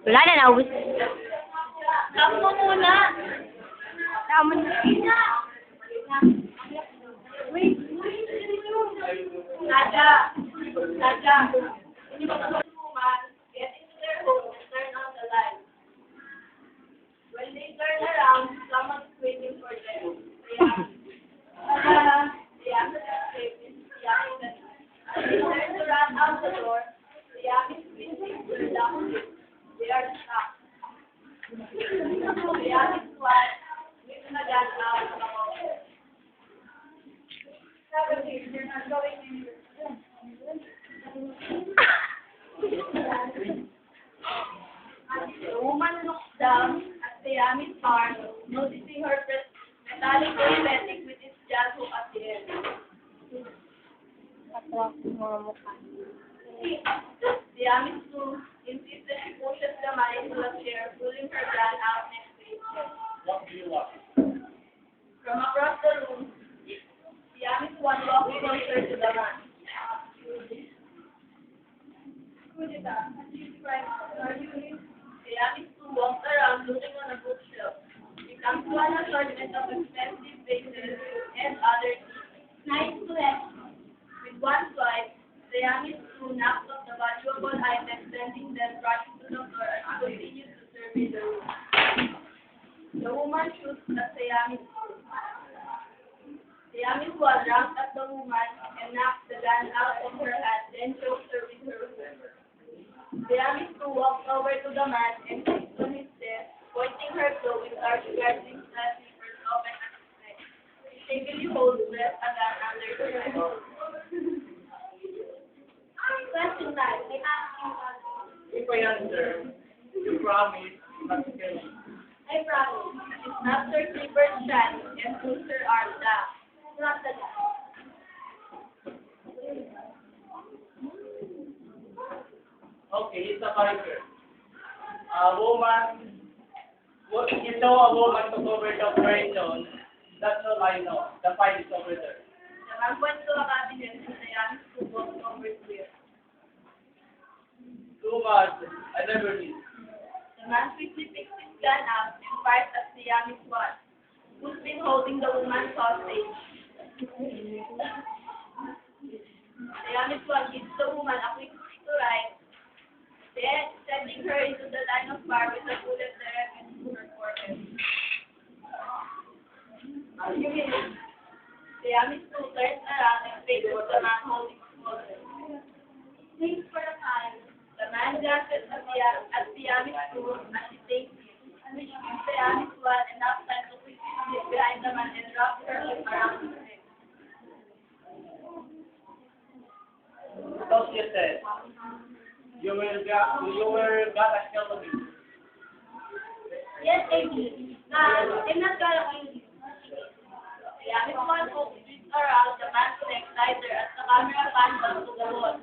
Wala na, naubos. Tama mo muna. Tama na. Nadia. Nadia. Hindi mo kapag woman, get into their home and turn on the light. When they turn around, someone is waiting for them. They have to escape. As they turn to run out the door, the Yami is waiting for the down. They are stuck. The Yami is what? With the gun out of the home. You're not going anywhere. The woman looks down at the Yami's arm, noticing her metallic prosthetic with its jan hook at the end. Mga mukha. The Yami's too insisted she pushes the man into the chair, pulling her jan out next to it. What do you want? From across the room, the Yami's one walks closer to the man. The Yami's two walks around looking on a bookshelf. He comes to an assortment of expensive vases and other nice collections. With one swipe, the Yami's two knocks off the valuable items, sending them rushing to the floor and continues to survey the room. The woman shoots at the Yami's two. The Yami's one runs at the woman and knocks the gun out of her hand, then chokes her with her hook. The Yami's two walks over to the man and sits on his desk, pointing her toe with large gardening slippers open at his neck. She shakily holds left a gun under her head. Question 9. I ask you one. If I answer, you promise not to kill me. I promise. She snaps her slippers shut and pulls her arm down. Not the gun. Okay, it's a biker. A woman, you saw a woman took over the operation. That's all I know. The file is over there. The man points to a cabinet and the Yami's two walks over to it. Too much. I never did. The man quickly picks his gun up and fires at the Yami's one, who's been holding the woman's hostage. The Yami's one gives the woman a quick kick to right, then sending her into the line of fire with a bullet directly into her forehead. The Yami's two turns around and faces the man holding his wallet. Thanks for the time. The man glances at the Yami's two as she takes it, which gives the Yami's one enough time to quickly slip behind the man and wrap her around his neck. So she said, you were gonna kill me. Yes, I did. I'm not gonna kill you. The Yami's one hooks around the man's neck tighter as the camera pans up to the wall,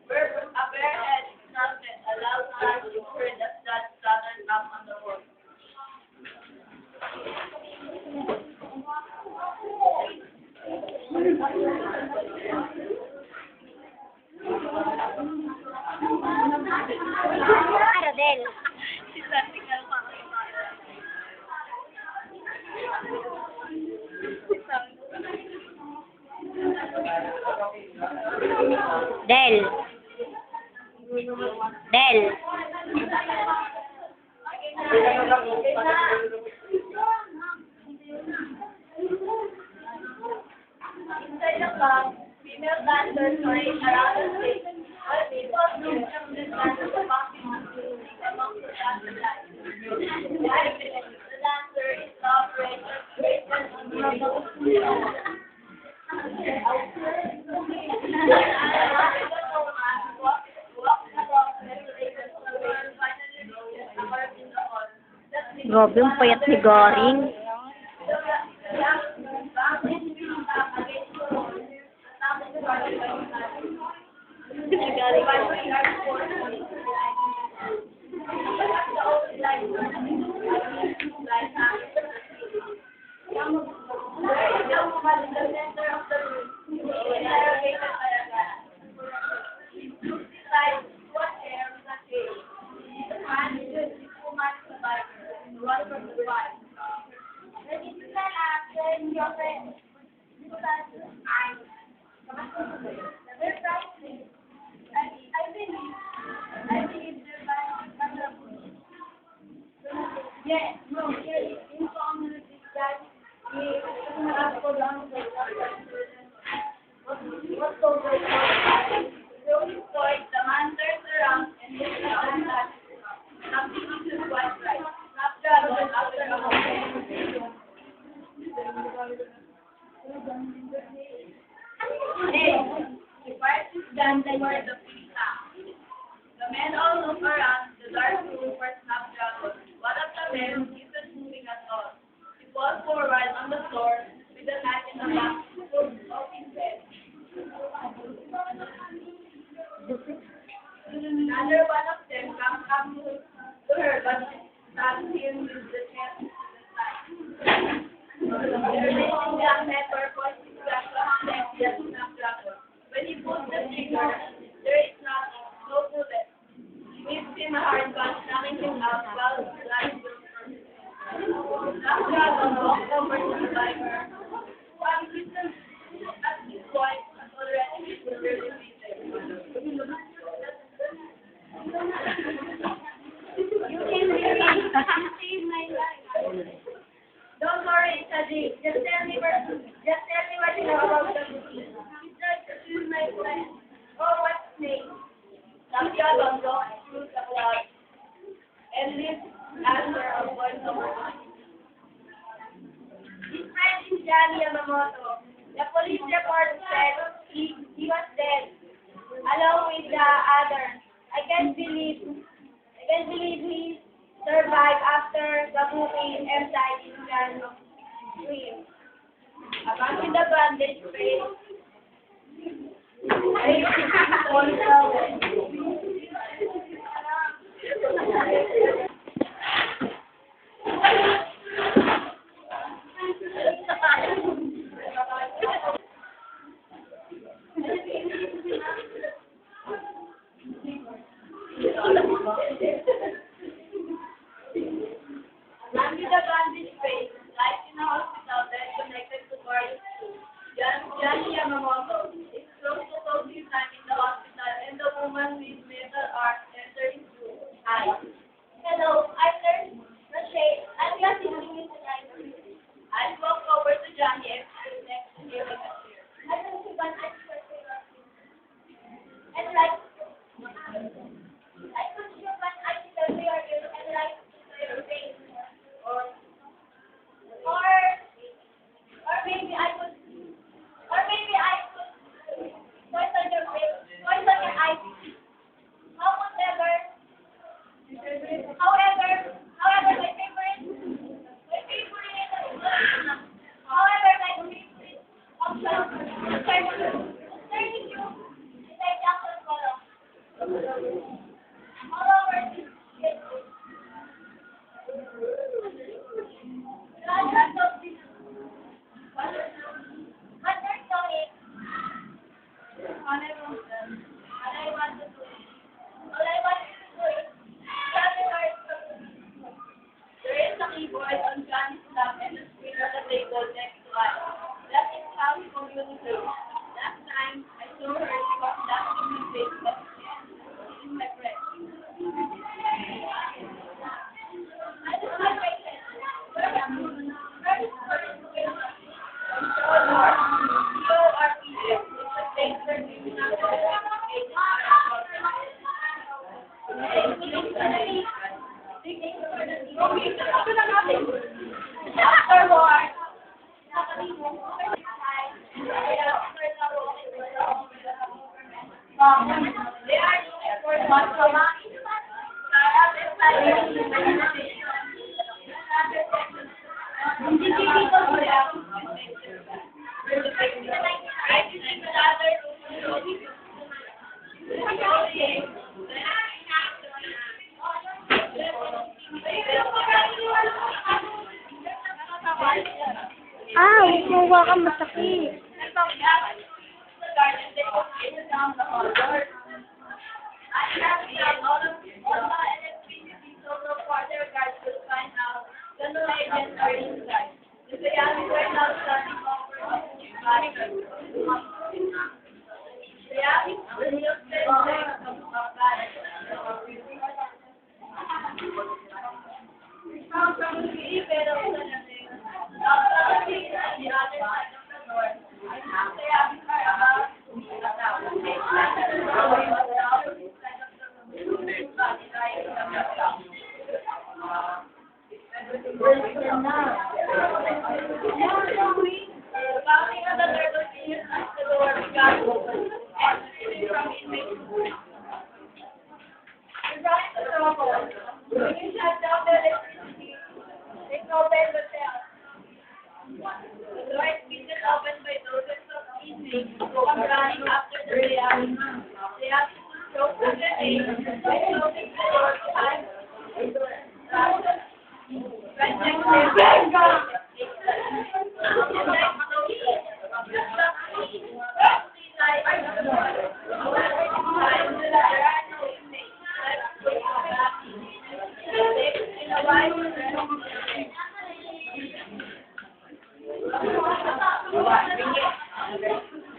where a bare head is trumpet, a loud crash is heard as that splattered up on the wall. Rodel. Si Sandy ka pa ako. Del. Del. Inside the club, female dancers parade around the stage. All people look from the dance of the boxing among the dancer lines. The dancer is the operator Grabe, yung payat ni Garing. Run from the fight. Yes, no, really, in community that we have to learn what's so great. So, the man turns around and looks around that nothing is quite right. Not travel after a moment. Hey, the part is done toward the pizza. The men all look around the dark room for Snapdragon. One of the men isn't moving at all. He falls forward on the floor with a knife in the back of his head. Another one of them comes up to her, but she stabs him with the chest to the side. The remaining young men were pointing back to the Snapdragon. When he pulls the trigger, there is no bullet. Gives him a hard punch, knocking him out while his life goes from his head. Snapdragon walks over to the driver. One distance at this point has already been severely beaten. You saved my life. Don't worry, Sadiq. Just tell me what you know about the movie. He tried to shoot my friend. Oh, what's his name? Snapdragon don't shoot the blood. And lives after a voice over one. His friend is Johnny Yamamoto. The police report said he was dead, along with the others. I can't believe he survived after the movie and died in the stream. About with the bandage face, lies in a hospital bed connected to Paris. Johnny Yamamoto is close to closing time in the hospital, and the woman with metal arms enters through eyes. Hello, I'm Nurse Rochelle. I'm just sitting in the library. I'll walk over to Johnny and sit next to him in a chair. I don't see one expert and like I could show one article we are in and like your face. Or maybe I could poison your face, poison your eyes. However, my favorite option, turning you inside Jackson Column. All over this keyboard on Johnny's lap and the screen on the table next to us. That is how we communicate. Last time I saw her, she was laughing in my face, but in my breath. I just like my head. Thank you. Ah, huwag mo hawakan, masakit.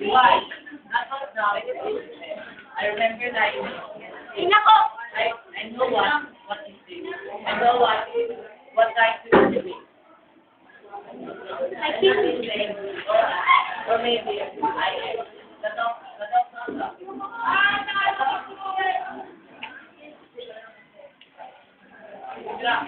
Why? Not now. I remember that. Inako! I know what is this. I know what type to do. I think Or maybe the dog not. Yeah.